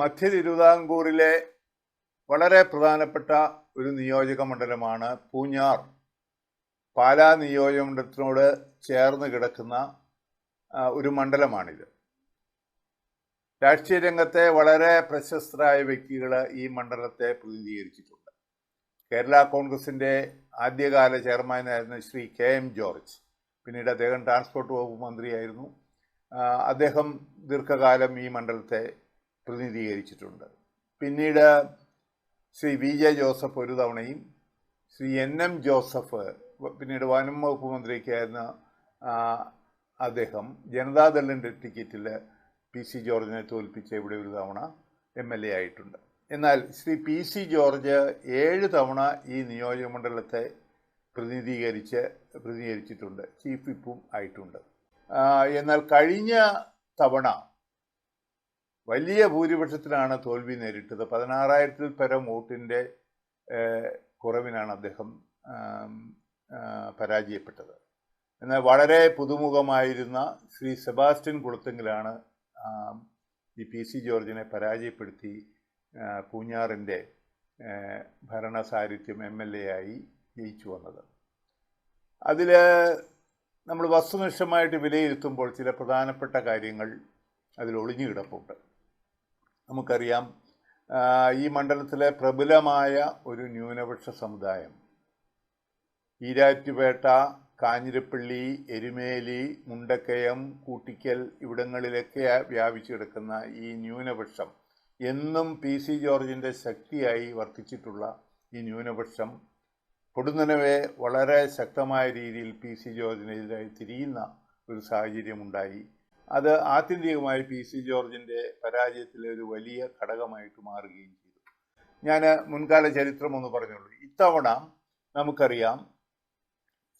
മധ്യ തിരുവിതാംകൂറിലെ വളരെ പ്രധാനപ്പെട്ട ഒരു നിയോജക മണ്ഡലമാണ് പൂഞ്ഞാർ. പാലാ നിയോജകമണ്ഡലത്തിനോട് ചേർന്ന് കിടക്കുന്ന ഒരു മണ്ഡലമാണിത്. രാഷ്ട്രീയ രംഗത്തെ വളരെ പ്രശസ്തരായ വ്യക്തികൾ ഈ മണ്ഡലത്തെ പ്രതിനിധീകരിച്ചിട്ടുണ്ട്. കേരള കോൺഗ്രസിൻ്റെ ആദ്യകാല ചെയർമാനായിരുന്ന ശ്രീ KM ജോർജ്, പിന്നീട് അദ്ദേഹം ട്രാൻസ്പോർട്ട് വകുപ്പ് മന്ത്രിയായിരുന്നു. അദ്ദേഹം ദീർഘകാലം ഈ മണ്ഡലത്തെ പ്രതിനിധീകരിച്ചിട്ടുണ്ട്. പിന്നീട് ശ്രീ VJ ജോസഫ് ഒരു തവണയും, ശ്രീ NM ജോസഫ് പിന്നീട് വനം വകുപ്പ് മന്ത്രിക്കായിരുന്ന അദ്ദേഹം ജനതാദളിൻ്റെ ടിക്കറ്റിൽ PC ജോർജിനെ തോൽപ്പിച്ച് ഇവിടെ ഒരു തവണ MLA ആയിട്ടുണ്ട്. എന്നാൽ ശ്രീ PC ജോർജ് 7 തവണ ഈ നിയോജക മണ്ഡലത്തെ പ്രതിനിധീകരിച്ചിട്ടുണ്ട്. ചീഫ് വിപ്പും ആയിട്ടുണ്ട്. എന്നാൽ കഴിഞ്ഞ തവണ വലിയ ഭൂരിപക്ഷത്തിലാണ് തോൽവി നേരിട്ടത്. 16,000-ൽ പരം വോട്ടിൻ്റെ കുറവിനാണ് അദ്ദേഹം പരാജയപ്പെട്ടത്. എന്നാൽ വളരെ പുതുമുഖമായിരുന്ന ശ്രീ സെബാസ്റ്റ്യൻ കുളത്തെങ്കിലാണ് ഈ PC ജോർജിനെ പരാജയപ്പെടുത്തി പൂഞ്ഞാറിൻ്റെ ഭരണസാരഥ്യം MLA ആയി ജയിച്ചു വന്നത്. അതിൽ നമ്മൾ വസ്തുനിഷ്ഠമായിട്ട് വിലയിരുത്തുമ്പോൾ ചില പ്രധാനപ്പെട്ട കാര്യങ്ങൾ അതിൽ ഒളിഞ്ഞു കിടപ്പുണ്ട്. നമുക്കറിയാം, ഈ മണ്ഡലത്തിലെ പ്രബലമായ ഒരു ന്യൂനപക്ഷ സമുദായം ഈരാറ്റുപേട്ട, കാഞ്ഞിരപ്പള്ളി, എരുമേലി, മുണ്ടക്കയം, കൂട്ടിക്കൽ ഇവിടങ്ങളിലൊക്കെ വ്യാപിച്ചു കിടക്കുന്ന ഈ ന്യൂനപക്ഷം എന്നും PC ജോർജിൻ്റെ ശക്തിയായി വർത്തിച്ചിട്ടുള്ള ഈ ന്യൂനപക്ഷം പൊടുന്നനവേ വളരെ ശക്തമായ രീതിയിൽ PC ജോർജിനെതിരായി തിരിയുന്ന ഒരു സാഹചര്യമുണ്ടായി. അത് ആത്യന്തികമായി PC ജോർജിൻ്റെ പരാജയത്തിലെ ഒരു വലിയ ഘടകമായിട്ട് മാറുകയും ചെയ്തു. ഞാൻ മുൻകാല ചരിത്രം ഒന്ന് പറഞ്ഞുള്ളൂ. ഇത്തവണ നമുക്കറിയാം,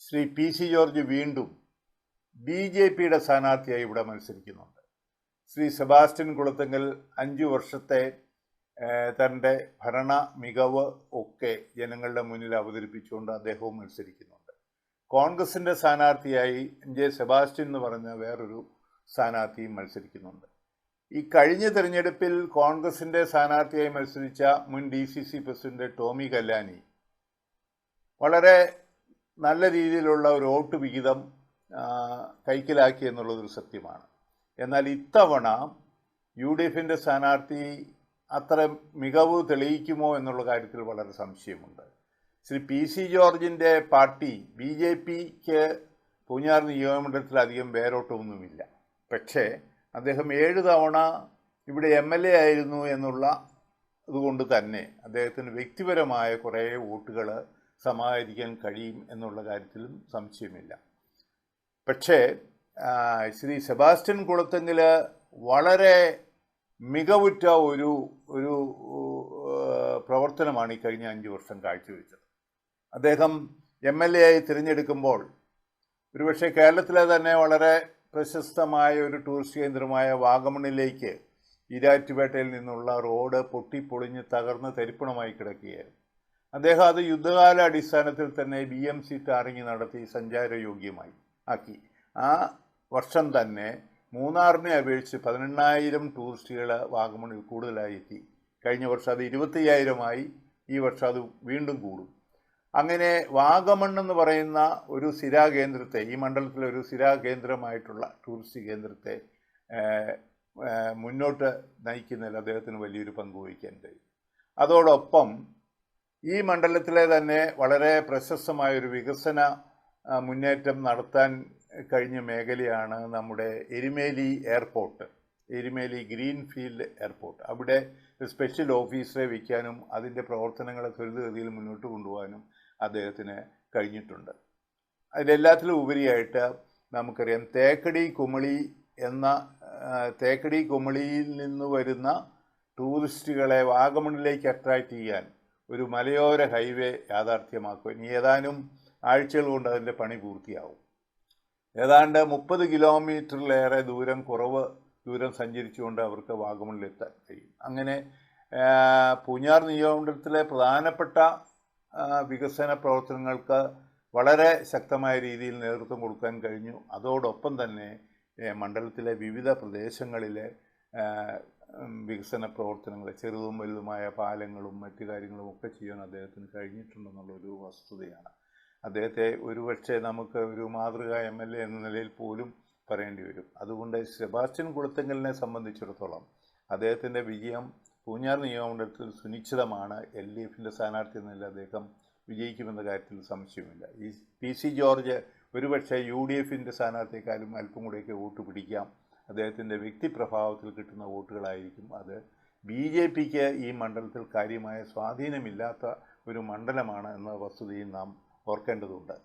ശ്രീ PC ജോർജ് വീണ്ടും BJPയുടെ സ്ഥാനാർത്ഥിയായി ഇവിടെ മത്സരിക്കുന്നുണ്ട്. ശ്രീ സെബാസ്റ്റ്യൻ കുളത്തെങ്കിൽ 5 വർഷത്തെ തൻ്റെ ഭരണ മികവ് ഒക്കെ ജനങ്ങളുടെ മുന്നിൽ അവതരിപ്പിച്ചുകൊണ്ട് അദ്ദേഹവും മത്സരിക്കുന്നുണ്ട്. കോൺഗ്രസിൻ്റെ സ്ഥാനാർത്ഥിയായി MJ സെബാസ്റ്റ്യൻ എന്ന് പറഞ്ഞ വേറൊരു സ്ഥാനാർത്ഥിയും മത്സരിക്കുന്നുണ്ട്. ഈ കഴിഞ്ഞ തിരഞ്ഞെടുപ്പിൽ കോൺഗ്രസിൻ്റെ സ്ഥാനാർത്ഥിയായി മത്സരിച്ച മുൻ DCC പ്രസിഡന്റ് ടോമി കല്ലാനി വളരെ നല്ല രീതിയിലുള്ള ഒരു വോട്ട് വിഹിതം കൈക്കലാക്കി എന്നുള്ളതൊരു സത്യമാണ്. എന്നാൽ ഇത്തവണ UDFൻ്റെ സ്ഥാനാർത്ഥി അത്ര മികവ് തെളിയിക്കുമോ എന്നുള്ള കാര്യത്തിൽ വളരെ സംശയമുണ്ട്. ശ്രീ PC ജോർജിൻ്റെ പാർട്ടി BJPക്ക് പൂഞ്ഞാർ നിയോജകമണ്ഡലത്തിൽ അധികം വേരോട്ടമൊന്നുമില്ല. പക്ഷേ അദ്ദേഹം 7 തവണ ഇവിടെ MLA ആയിരുന്നു എന്നുള്ള അതുകൊണ്ട് തന്നെ അദ്ദേഹത്തിന് വ്യക്തിപരമായ കുറേ വോട്ടുകൾ സമാഹരിക്കാൻ കഴിയും എന്നുള്ള കാര്യത്തിലും സംശയമില്ല. പക്ഷേ ശ്രീ സെബാസ്റ്റ്യൻ കുളത്തെങ്കിൽ വളരെ മികവുറ്റ ഒരു പ്രവർത്തനമാണ് ഈ കഴിഞ്ഞ 5 വർഷം കാഴ്ചവെച്ചത്. അദ്ദേഹം MLA ആയി തിരഞ്ഞെടുക്കുമ്പോൾ ഒരുപക്ഷെ കേരളത്തിലെ തന്നെ വളരെ പ്രശസ്തമായ ഒരു ടൂറിസ്റ്റ് കേന്ദ്രമായ വാഗമണിലേക്ക് ഈരാറ്റുപേട്ടയിൽ നിന്നുള്ള റോഡ് പൊട്ടിപ്പൊളിഞ്ഞ് തകർന്ന് തരിപ്പണമായി കിടക്കുകയായിരുന്നു. അദ്ദേഹം അത് യുദ്ധകാല അടിസ്ഥാനത്തിൽ തന്നെ BMC ടാറിങ് നടത്തി സഞ്ചാരയോഗ്യമായി ആക്കി. ആ വർഷം തന്നെ മൂന്നാറിനെ അപേക്ഷിച്ച് 18,000 ടൂറിസ്റ്റുകൾ വാഗമണിൽ കൂടുതലായി എത്തി. കഴിഞ്ഞ വർഷം അത് 25,000 ഈ വർഷം അത് വീണ്ടും കൂടും. അങ്ങനെ വാഗമൺ എന്ന് പറയുന്ന ഒരു സ്ഥിരാകേന്ദ്രത്തെ, ഈ മണ്ഡലത്തിലെ ഒരു സ്ഥിരാകേന്ദ്രമായിട്ടുള്ള ടൂറിസ്റ്റ് കേന്ദ്രത്തെ മുന്നോട്ട് നയിക്കുന്നതിൽ അദ്ദേഹത്തിന് വലിയൊരു പങ്ക് വഹിക്കാൻ കഴിയും. അതോടൊപ്പം ഈ മണ്ഡലത്തിലെ തന്നെ വളരെ പ്രശസ്തമായൊരു വികസന മുന്നേറ്റം നടത്താൻ കഴിഞ്ഞ മേഖലയാണ് നമ്മുടെ Erumeli airport, Erumeli greenfield airport. അവിടെ സ്പെഷ്യൽ ഓഫീസറെ വയ്ക്കാനും അതിൻ്റെ പ്രവർത്തനങ്ങളെ ത്വരിതഗതിയിൽ മുന്നോട്ട് കൊണ്ടുപോകാനും അദ്ദേഹത്തിന് കഴിഞ്ഞിട്ടുണ്ട്. അതിലെല്ലാത്തിലും ഉപരിയായിട്ട് നമുക്കറിയാം, തേക്കടി കുമളിയിൽ നിന്ന് വരുന്ന ടൂറിസ്റ്റുകളെ വാഗമണിലേക്ക് അട്രാക്റ്റ് ചെയ്യാൻ ഒരു മലയോര ഹൈവേ യാഥാർത്ഥ്യമാക്കും. ഇനി ഏതാനും ആഴ്ചകൾ കൊണ്ട് അതിൻ്റെ പണി പൂർത്തിയാവും. ഏതാണ്ട് 30 കിലോമീറ്ററിലേറെ ദൂരം സഞ്ചരിച്ചുകൊണ്ട് അവർക്ക് വാഗമണിലെത്താൻ കഴിയും. അങ്ങനെ പൂഞ്ഞാർ നിയോജകമണ്ഡലത്തിലെ പ്രധാനപ്പെട്ട വികസന പ്രവർത്തനങ്ങൾക്ക് വളരെ ശക്തമായ രീതിയിൽ നേതൃത്വം കൊടുക്കാൻ കഴിഞ്ഞു. അതോടൊപ്പം തന്നെ മണ്ഡലത്തിലെ വിവിധ പ്രദേശങ്ങളിലെ വികസന പ്രവർത്തനങ്ങൾ, ചെറുതും വലുതുമായ പാലങ്ങളും മറ്റു കാര്യങ്ങളും ഒക്കെ ചെയ്യാൻ അദ്ദേഹത്തിന് കഴിഞ്ഞിട്ടുണ്ടെന്നുള്ളൊരു വസ്തുതയാണ്. അദ്ദേഹത്തെ ഒരുപക്ഷെ നമുക്ക് ഒരു മാതൃകാ MLA എന്ന നിലയിൽ പോലും പറയേണ്ടി വരും. അതുകൊണ്ട് സെബാസ്റ്റ്യൻ കുളത്തിങ്കലിനെ സംബന്ധിച്ചിടത്തോളം അദ്ദേഹത്തിൻ്റെ വിജയം പൂഞ്ഞാർ നിയോജകമണ്ഡലത്തിൽ സുനിശ്ചിതമാണ്. LDFിൻ്റെ സ്ഥാനാർത്ഥി എന്ന നിലയിൽ അദ്ദേഹം വിജയിക്കുമെന്ന കാര്യത്തിൽ സംശയമില്ല. ഈ PC ജോർജ് ഒരുപക്ഷെ UDFിൻ്റെ സ്ഥാനാർത്ഥിയെക്കാളും അല്പം കൂടെയൊക്കെ വോട്ട് പിടിക്കാം. അദ്ദേഹത്തിൻ്റെ വ്യക്തിപ്രഭാവത്തിൽ കിട്ടുന്ന വോട്ടുകളായിരിക്കും അത്. BJPക്ക് ഈ മണ്ഡലത്തിൽ കാര്യമായ സ്വാധീനമില്ലാത്ത ഒരു മണ്ഡലമാണ് എന്ന വസ്തുതയും നാം ഓർക്കേണ്ടതുണ്ട്.